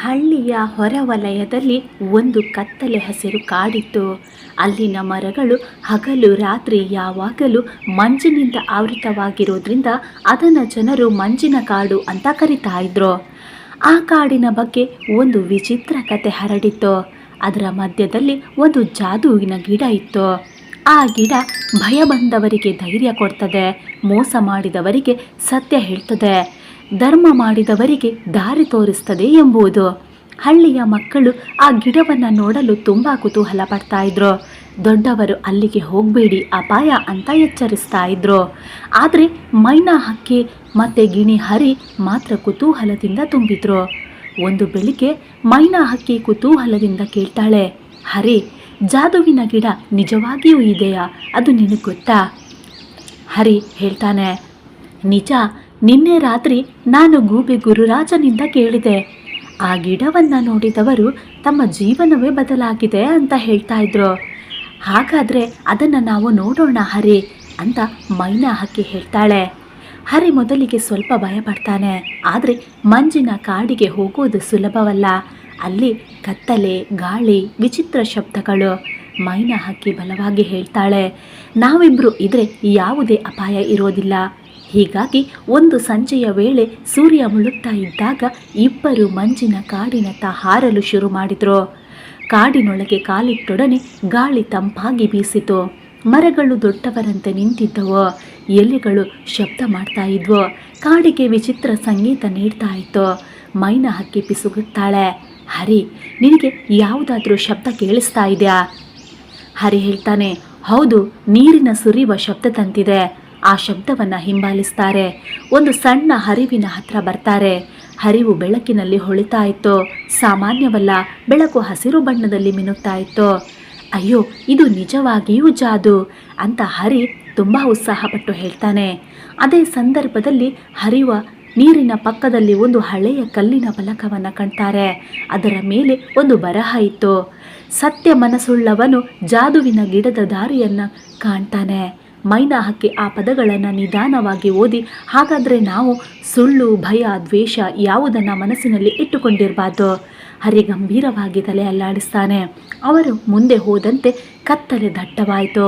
ಹಳ್ಳಿಯ ಹೊರವಲಯದಲ್ಲಿ ಒಂದು ಕತ್ತಲೆ ಹಸಿರು ಕಾಡಿತ್ತು. ಅಲ್ಲಿನ ಮರಗಳು ಹಗಲು ರಾತ್ರಿ ಯಾವಾಗಲೂ ಮಂಜಿನಿಂದ ಆವೃತವಾಗಿರೋದ್ರಿಂದ ಅದನ್ನು ಜನರು ಮಂಜಿನ ಕಾಡು ಅಂತ ಕರಿತಾ ಇದ್ರು. ಆ ಕಾಡಿನ ಬಗ್ಗೆ ಒಂದು ವಿಚಿತ್ರ ಕತೆ ಹರಡಿತ್ತು. ಅದರ ಮಧ್ಯದಲ್ಲಿ ಒಂದು ಜಾದೂವಿನ ಗಿಡ ಇತ್ತು. ಆ ಗಿಡ ಭಯ ಬಂದವರಿಗೆ ಧೈರ್ಯ ಕೊಡ್ತದೆ, ಮೋಸ ಮಾಡಿದವರಿಗೆ ಸತ್ಯ ಹೇಳ್ತದೆ, ಧರ್ಮ ಮಾಡಿದವರಿಗೆ ದಾರಿ ತೋರಿಸ್ತದೆ ಎಂಬುದು. ಹಳ್ಳಿಯ ಮಕ್ಕಳು ಆ ಗಿಡವನ್ನು ನೋಡಲು ತುಂಬ ಕುತೂಹಲ ಪಡ್ತಾ ಇದ್ರು. ದೊಡ್ಡವರು ಅಲ್ಲಿಗೆ ಹೋಗಬೇಡಿ, ಅಪಾಯ ಅಂತ ಎಚ್ಚರಿಸ್ತಾ ಇದ್ರು. ಆದರೆ ಮೈನಾ ಹಕ್ಕಿ ಮತ್ತು ಗಿಣಿ ಹರಿ ಮಾತ್ರ ಕುತೂಹಲದಿಂದ ತುಂಬಿದ್ರು. ಒಂದು ಬೆಳಿಗ್ಗೆ ಮೈನಾ ಹಕ್ಕಿ ಕುತೂಹಲದಿಂದ ಕೇಳ್ತಾಳೆ, ಹರಿ, ಜಾದುವಿನ ಗಿಡ ನಿಜವಾಗಿಯೂ ಇದೆಯಾ? ಅದು ನಿನಗೆ ಗೊತ್ತಾ? ಹರಿ ಹೇಳ್ತಾನೆ, ನಿಜ, ನಿನ್ನೆ ರಾತ್ರಿ ನಾನು ಗೂಬೆ ಗುರುರಾಜನಿಂದ ಕೇಳಿದೆ. ಆ ಗಿಡವನ್ನು ನೋಡಿದವರು ತಮ್ಮ ಜೀವನವೇ ಬದಲಾಗಿದೆ ಅಂತ ಹೇಳ್ತಾ ಇದ್ರು. ಹಾಗಾದರೆ ಅದನ್ನು ನಾವು ನೋಡೋಣ ಹರಿ ಅಂತ ಮೈನಾ ಹಕ್ಕಿ ಹೇಳ್ತಾಳೆ. ಹರಿ ಮೊದಲಿಗೆ ಸ್ವಲ್ಪ ಭಯಪಡ್ತಾನೆ. ಆದರೆ ಮಂಜಿನ ಕಾಡಿಗೆ ಹೋಗೋದು ಸುಲಭವಲ್ಲ. ಅಲ್ಲಿ ಕತ್ತಲೆ, ಗಾಳಿ, ವಿಚಿತ್ರ ಶಬ್ದಗಳು. ಮೈನಾ ಹಕ್ಕಿ ಬಲವಾಗಿ ಹೇಳ್ತಾಳೆ, ನಾವಿಬ್ಬರು ಇದ್ರೆ ಯಾವುದೇ ಅಪಾಯ ಇರೋದಿಲ್ಲ. ಹೀಗಾಗಿ ಒಂದು ಸಂಜೆಯ ವೇಳೆ ಸೂರ್ಯ ಮುಳುಗ್ತಾ ಇದ್ದಾಗ ಇಬ್ಬರು ಮಂಜಿನ ಕಾಡಿನತ್ತ ಹಾರಲು ಶುರು ಮಾಡಿದ್ರು. ಕಾಡಿನೊಳಗೆ ಕಾಲಿಟ್ಟೊಡನೆ ಗಾಳಿ ತಂಪಾಗಿ ಬೀಸಿತು. ಮರಗಳು ದೊಡ್ಡವರಂತೆ ನಿಂತಿದ್ದವು. ಎಲೆಗಳು ಶಬ್ದ ಮಾಡ್ತಾ ಇದ್ವು. ಕಾಡಿಗೆ ವಿಚಿತ್ರ ಸಂಗೀತ ನೀಡ್ತಾ ಇತ್ತು. ಮೈನಾ ಹಕ್ಕಿ ಪಿಸುಗುತ್ತಾಳೆ, ಹರಿ, ನಿನಗೆ ಯಾವುದಾದ್ರೂ ಶಬ್ದ ಕೇಳಿಸ್ತಾ ಇದೆಯಾ? ಹರಿ ಹೇಳ್ತಾನೆ, ಹೌದು, ನೀರಿನ ಸುರಿಯುವ ಶಬ್ದ ತಂತಿದೆ. ಆ ಶಬ್ದವನ್ನು ಹಿಂಬಾಲಿಸ್ತಾರೆ. ಒಂದು ಸಣ್ಣ ಹರಿವಿನ ಹತ್ರ ಬರ್ತಾರೆ. ಹರಿವು ಬೆಳಕಿನಲ್ಲಿ ಹೊಳಿತಾ ಇತ್ತು. ಸಾಮಾನ್ಯವಲ್ಲ, ಬೆಳಕು ಹಸಿರು ಬಣ್ಣದಲ್ಲಿ ಮಿನುಗ್ತಾ ಇತ್ತು. ಅಯ್ಯೋ, ಇದು ನಿಜವಾಗಿಯೂ ಜಾದು ಅಂತ ಹರಿ ತುಂಬ ಉತ್ಸಾಹಪಟ್ಟು ಹೇಳ್ತಾನೆ. ಅದೇ ಸಂದರ್ಭದಲ್ಲಿ ಹರಿಯುವ ನೀರಿನ ಪಕ್ಕದಲ್ಲಿ ಒಂದು ಹಳೆಯ ಕಲ್ಲಿನ ಫಲಕವನ್ನು ಕಾಣ್ತಾರೆ. ಅದರ ಮೇಲೆ ಒಂದು ಬರಹ ಇತ್ತು, ಸತ್ಯ ಮನಸ್ಸುಳ್ಳವನು ಜಾದುವಿನ ಗಿಡದ ದಾರಿಯನ್ನು ಕಾಣ್ತಾನೆ. ಮೈನಾ ಹಕ್ಕಿ ಆ ಪದಗಳನ್ನು ನಿಧಾನವಾಗಿ ಓದಿ, ಹಾಗಾದರೆ ನಾವು ಸುಳ್ಳು, ಭಯ, ದ್ವೇಷ ಯಾವುದನ್ನು ಮನಸ್ಸಿನಲ್ಲಿ ಇಟ್ಟುಕೊಂಡಿರಬಾರ್ದು. ಹರಿ ಗಂಭೀರವಾಗಿ ತಲೆ ಅಲ್ಲಾಡಿಸ್ತಾನೆ. ಅವರು ಮುಂದೆ ಹೋದಂತೆ ಕತ್ತಲೆ ದಟ್ಟವಾಯಿತು.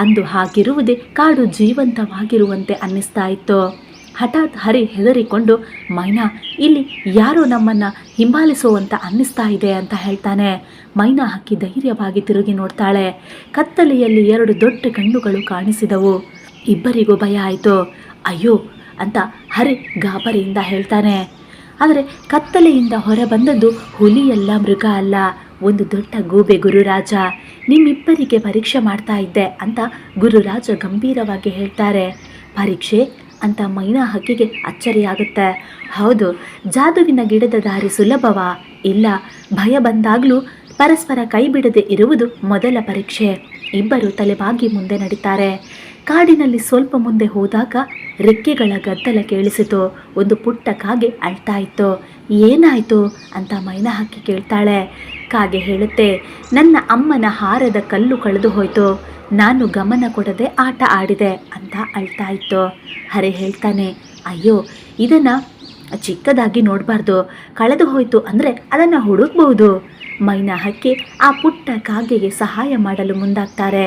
ಅಂದು ಹಾಗಿರುವುದೇ ಕಾಡು ಜೀವಂತವಾಗಿರುವಂತೆ ಅನ್ನಿಸ್ತಾ ಇತ್ತು. ಹಠಾತ್ ಹರಿ ಹೆದರಿಕೊಂಡು, ಮೈನಾ, ಇಲ್ಲಿ ಯಾರೋ ನಮ್ಮನ್ನು ಹಿಂಬಾಲಿಸುವಂತ ಅನ್ನಿಸ್ತಾ ಇದೆ ಅಂತ ಹೇಳ್ತಾನೆ. ಮೈನಾ ಹಕ್ಕಿ ಧೈರ್ಯವಾಗಿ ತಿರುಗಿ ನೋಡ್ತಾಳೆ. ಕತ್ತಲೆಯಲ್ಲಿ ಎರಡು ದೊಡ್ಡ ಕಣ್ಣುಗಳು ಕಾಣಿಸಿದವು. ಇಬ್ಬರಿಗೂ ಭಯ ಆಯಿತು. ಅಯ್ಯೋ ಅಂತ ಹರಿ ಗಾಬರಿಯಿಂದ ಹೇಳ್ತಾನೆ. ಆದರೆ ಕತ್ತಲೆಯಿಂದ ಹೊರ ಬಂದದ್ದು ಹುಲಿಯಲ್ಲ, ಮೃಗ ಅಲ್ಲ, ಒಂದು ದೊಡ್ಡ ಗೂಬೆ ಗುರುರಾಜ. ನಿಮ್ಮಿಬ್ಬರಿಗೆ ಪರೀಕ್ಷೆ ಮಾಡ್ತಾ ಇದ್ದೆ ಅಂತ ಗುರುರಾಜ ಗಂಭೀರವಾಗಿ ಹೇಳ್ತಾರೆ. ಪರೀಕ್ಷೆ ಅಂತ ಮೈನಾ ಹಕ್ಕಿಗೆ ಅಚ್ಚರಿಯಾಗುತ್ತೆ. ಹೌದು, ಜಾದುವಿನ ಗಿಡದ ದಾರಿ ಸುಲಭವಾ? ಇಲ್ಲ, ಭಯ ಬಂದಾಗಲೂ ಪರಸ್ಪರ ಕೈ ಬಿಡದೆ ಇರುವುದು ಮೊದಲ ಪರೀಕ್ಷೆ. ಇಬ್ಬರು ತಲೆಬಾಗಿ ಮುಂದೆ ನಡೀತಾರೆ. ಕಾಡಿನಲ್ಲಿ ಸ್ವಲ್ಪ ಮುಂದೆ ಹೋದಾಗ ರೆಕ್ಕೆಗಳ ಗದ್ದಲ ಕೇಳಿಸಿತು. ಒಂದು ಪುಟ್ಟ ಕಾಗೆ ಅಳ್ತಾ ಇತ್ತು. ಏನಾಯಿತು ಅಂತ ಮೈನಾ ಹಕ್ಕಿ ಕೇಳ್ತಾಳೆ. ಕಾಗೆ ಹೇಳುತ್ತೆ, ನನ್ನ ಅಮ್ಮನ ಹಾರದ ಕಲ್ಲು ಕಳೆದು ಹೋಯಿತು. ನಾನು ಗಮನ ಕೊಡದೆ ಆಟ ಆಡಿದೆ ಅಂತ ಅಳ್ತಾ ಇತ್ತು. ಹರಿ ಹೇಳ್ತಾನೆ, ಅಯ್ಯೋ, ಇದನ್ನು ಚಿಕ್ಕದಾಗಿ ನೋಡಬಾರ್ದು. ಕಳೆದು ಹೋಯಿತು ಅಂದರೆ ಅದನ್ನು ಹುಡುಕ್ಬಹುದು. ಮೈನಾ ಹಕ್ಕಿ ಆ ಪುಟ್ಟ ಕಾಗೆಗೆ ಸಹಾಯ ಮಾಡಲು ಮುಂದಾಗ್ತಾರೆ.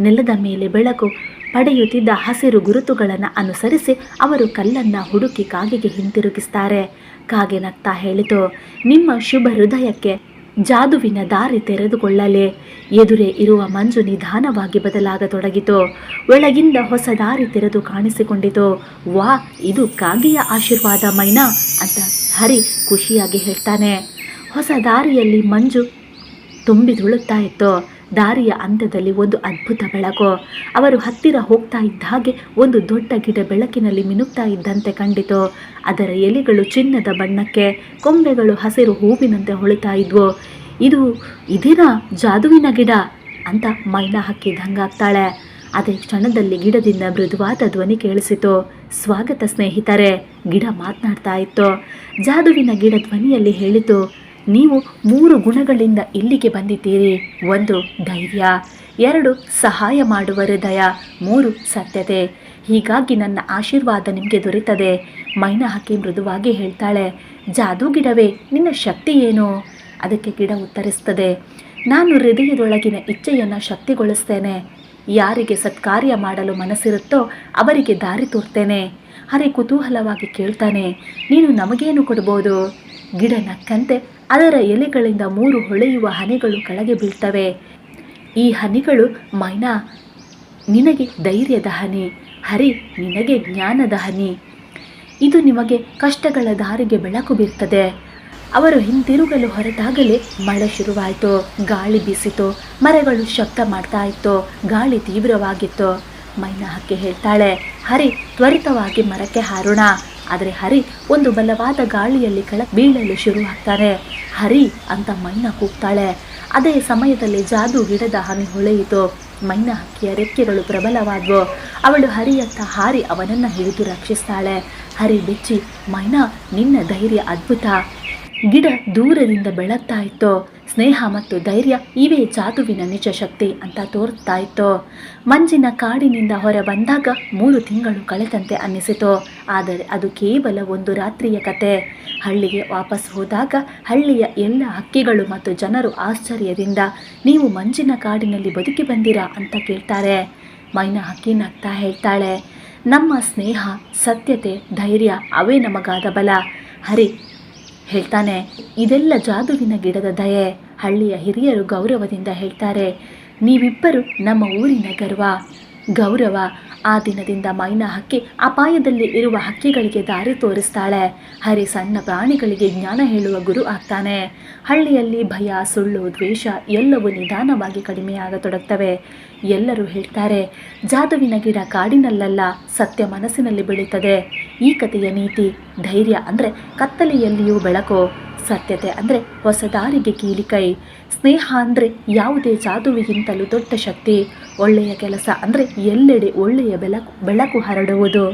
ನೆಲದ ಮೇಲೆ ಬೆಳಕು ಪಡೆಯುತ್ತಿದ್ದ ಹಸಿರು ಗುರುತುಗಳನ್ನು ಅನುಸರಿಸಿ ಅವರು ಕಲ್ಲನ್ನು ಹುಡುಕಿ ಕಾಗೆಗೆ ಹಿಂತಿರುಗಿಸ್ತಾರೆ. ಕಾಗೆ ನಗ್ತಾ ಹೇಳಿತು, ನಿಮ್ಮ ಶುಭ ಹೃದಯಕ್ಕೆ ಜಾದುವಿನ ದಾರಿ ತೆರೆದುಕೊಳ್ಳಲೆ. ಎದುರೇ ಇರುವ ಮಂಜು ನಿಧಾನವಾಗಿ ಬದಲಾಗತೊಡಗಿತು. ಒಳಗಿಂದ ಹೊಸ ದಾರಿ ತೆರೆದು ಕಾಣಿಸಿಕೊಂಡಿತು. ವಾ, ಇದು ಕಾಗೆಯ ಆಶೀರ್ವಾದ ಮೈನಾ ಅಂತ ಹರಿ ಖುಷಿಯಾಗಿ ಹೇಳ್ತಾನೆ. ಹೊಸ ದಾರಿಯಲ್ಲಿ ಮಂಜು ತುಂಬಿ ತುಳುತ್ತಾ ಇತ್ತು. ದಾರಿಯ ಅಂತ್ಯದಲ್ಲಿ ಒಂದು ಅದ್ಭುತ ಬೆಳಕು. ಅವರು ಹತ್ತಿರ ಹೋಗ್ತಾ ಇದ್ದ ಹಾಗೆ ಒಂದು ದೊಡ್ಡ ಗಿಡ ಬೆಳಕಿನಲ್ಲಿ ಮಿನುಗ್ತಾ ಇದ್ದಂತೆ ಕಂಡಿತು. ಅದರ ಎಲೆಗಳು ಚಿನ್ನದ ಬಣ್ಣಕ್ಕೆ, ಕೊಂಬೆಗಳು ಹಸಿರು ಹೂವಿನಂತೆ ಹೊಳಿತಾ ಇದ್ವು. ಇದೇನಾ ಜಾದುವಿನ ಗಿಡ ಅಂತ ಮೈನಾ ಹಕ್ಕಿ ದಂಗಾಗ್ತಾಳೆ. ಅದೇ ಕ್ಷಣದಲ್ಲಿ ಗಿಡದಿಂದ ಮೃದುವಾದ ಧ್ವನಿ ಕೇಳಿಸಿತು. ಸ್ವಾಗತ ಸ್ನೇಹಿತರೆ. ಗಿಡ ಮಾತನಾಡ್ತಾ ಇತ್ತು. ಜಾದುವಿನ ಗಿಡ ಧ್ವನಿಯಲ್ಲಿ ಹೇಳಿತು, ನೀವು 3 ಗುಣಗಳಿಂದ ಇಲ್ಲಿಗೆ ಬಂದಿದ್ದೀರಿ. 1 ಧೈರ್ಯ, 2 ಸಹಾಯ ಮಾಡುವ ಹೃದಯ, 3 ಸತ್ಯತೆ. ಹೀಗಾಗಿ ನನ್ನ ಆಶೀರ್ವಾದ ನಿಮಗೆ ದೊರೆತದೆ. ಮೈನಾ ಹಕ್ಕಿ ಮೃದುವಾಗಿ ಹೇಳ್ತಾಳೆ, ಜಾದೂ ಗಿಡವೇ, ನಿನ್ನ ಶಕ್ತಿ ಏನು? ಅದಕ್ಕೆ ಗಿಡ ಉತ್ತರಿಸ್ತದೆ, ನಾನು ಹೃದಯದೊಳಗಿನ ಇಚ್ಛೆಯನ್ನು ಶಕ್ತಿಗೊಳಿಸ್ತೇನೆ. ಯಾರಿಗೆ ಸತ್ಕಾರ್ಯ ಮಾಡಲು ಮನಸ್ಸಿರುತ್ತೋ ಅವರಿಗೆ ದಾರಿ ತೋರ್ತೇನೆ. ಹರಿ ಕುತೂಹಲವಾಗಿ ಕೇಳ್ತಾನೆ, ನೀನು ನಮಗೇನು ಕೊಡ್ಬೋದು? ಗಿಡ ನಕ್ಕಂತೆ ಅದರ ಎಲೆಗಳಿಂದ 3 ಹೊಳೆಯುವ ಹನಿಗಳು ಕೆಳಗೆ ಬೀಳ್ತವೆ. ಈ ಹನಿಗಳು ಮೈನಾ ನಿನಗೆ ಧೈರ್ಯದ ಹನಿ, ಹರಿ ನಿನಗೆ ಜ್ಞಾನದ ಹನಿ. ಇದು ನಿಮಗೆ ಕಷ್ಟಗಳ ದಾರಿಗೆ ಬೆಳಕು ಬೀರ್ತದೆ. ಅವರು ಹಿಂತಿರುಗಲು ಹೊರಟಾಗಲೇ ಮಳೆ ಶುರುವಾಯಿತು. ಗಾಳಿ ಬೀಸಿತು, ಮರಗಳು ಶಬ್ದ ಮಾಡ್ತಾ ಇತ್ತು, ಗಾಳಿ ತೀವ್ರವಾಗಿತ್ತು. ಮೈನಾ ಹಕ್ಕಿ ಹೇಳ್ತಾಳೆ, ಹರಿ ತ್ವರಿತವಾಗಿ ಮರಕ್ಕೆ ಹಾರೋಣ. ಆದರೆ ಹರಿ ಒಂದು ಬಲವಾದ ಗಾಳಿಯಲ್ಲಿ ಕೆಳಗೆ ಬೀಳಲು ಶುರುವಾಗ್ತಾನೆ. ಹರಿ ಅಂತ ಮೈನಾ ಕೂಗ್ತಾಳೆ. ಅದೇ ಸಮಯದಲ್ಲಿ ಜಾದು ಗಿಡದ ಹನಿ ಹೊಳೆಯಿತು. ಮೈನಾ ಹಕ್ಕಿಯ ರೆಕ್ಕೆಗಳು ಪ್ರಬಲವಾದವು. ಅವಳು ಹರಿಯತ್ತ ಹಾರಿ ಅವನನ್ನು ಹಿಡಿದು ರಕ್ಷಿಸ್ತಾಳೆ. ಹರಿ ಬೆಚ್ಚಿ, ಮೈನಾ ನಿನ್ನ ಧೈರ್ಯ ಅದ್ಭುತ. ಗಿಡ ದೂರದಿಂದ ಬೆಳಗ್ತಾ ಇತ್ತು. ಸ್ನೇಹ ಮತ್ತು ಧೈರ್ಯ ಇವೇ ಜಾದುವಿನ ನಿಜ ಶಕ್ತಿ ಅಂತ ತೋರ್ತಾ ಇತ್ತು. ಮಂಜಿನ ಕಾಡಿನಿಂದ ಹೊರ ಬಂದಾಗ 3 ತಿಂಗಳು ಕಳೆದಂತೆ ಅನ್ನಿಸಿತು. ಆದರೆ ಅದು ಕೇವಲ ಒಂದು ರಾತ್ರಿಯ ಕತೆ. ಹಳ್ಳಿಗೆ ವಾಪಸ್ ಹೋದಾಗ ಹಳ್ಳಿಯ ಎಲ್ಲ ಹಕ್ಕಿಗಳು ಮತ್ತು ಜನರು ಆಶ್ಚರ್ಯದಿಂದ, ನೀವು ಮಂಜಿನ ಕಾಡಿನಲ್ಲಿ ಬದುಕಿ ಬಂದಿರಾ ಅಂತ ಕೇಳ್ತಾರೆ. ಮೈನಾ ಹಕ್ಕಿ ನಗ್ತಾ ಹೇಳ್ತಾಳೆ, ನಮ್ಮ ಸ್ನೇಹ, ಸತ್ಯತೆ, ಧೈರ್ಯ ಅವೇ ನಮಗಾದ ಬಲ. ಹರಿ ಹೇಳ್ತಾನೆ, ಇದೆಲ್ಲ ಜಾದುವಿನ ಗಿಡದ ದಯೆ. ಹಳ್ಳಿಯ ಹಿರಿಯರು ಗೌರವದಿಂದ ಹೇಳ್ತಾರೆ, ನೀವಿಬ್ಬರು ನಮ್ಮ ಊರಿನ ಗೌರವ. ಆ ದಿನದಿಂದ ಮೈನಾ ಹಕ್ಕಿ ಅಪಾಯದಲ್ಲಿ ಇರುವ ಹಕ್ಕಿಗಳಿಗೆ ದಾರಿ ತೋರಿಸ್ತಾಳೆ. ಹರಿ ಸಣ್ಣ ಪ್ರಾಣಿಗಳಿಗೆ ಜ್ಞಾನ ಹೇಳುವ ಗುರು ಆಗ್ತಾನೆ. ಹಳ್ಳಿಯಲ್ಲಿ ಭಯ, ಸುಳ್ಳು, ದ್ವೇಷ ಎಲ್ಲವೂ ನಿಧಾನವಾಗಿ ಕಡಿಮೆಯಾಗತೊಡಗ್ತವೆ. ಎಲ್ಲರೂ ಹೇಳ್ತಾರೆ, ಜಾದುವಿನ ಗಿಡ ಕಾಡಿನಲ್ಲ, ಸತ್ಯ ಮನಸ್ಸಿನಲ್ಲಿ ಬೆಳೀತದೆ. ಈ ಕಥೆಯ ನೀತಿ, ಧೈರ್ಯ ಅಂದರೆ ಕತ್ತಲೆಯಲ್ಲಿಯೂ ಬೆಳಕು, ಸತ್ಯತೆ ಅಂದರೆ ಹೊಸ ದಾರಿಗೆ ಕೀಲಿಕೈ, ಸ್ನೇಹ ಅಂದರೆ ಯಾವುದೇ ಜಾದುವಿಗಿಂತಲೂ ದೊಡ್ಡ ಶಕ್ತಿ, ಒಳ್ಳೆಯ ಕೆಲಸ ಅಂದರೆ ಎಲ್ಲೆಡೆ ಒಳ್ಳೆಯ ಬೆಳಕು ಹರಡುವುದು.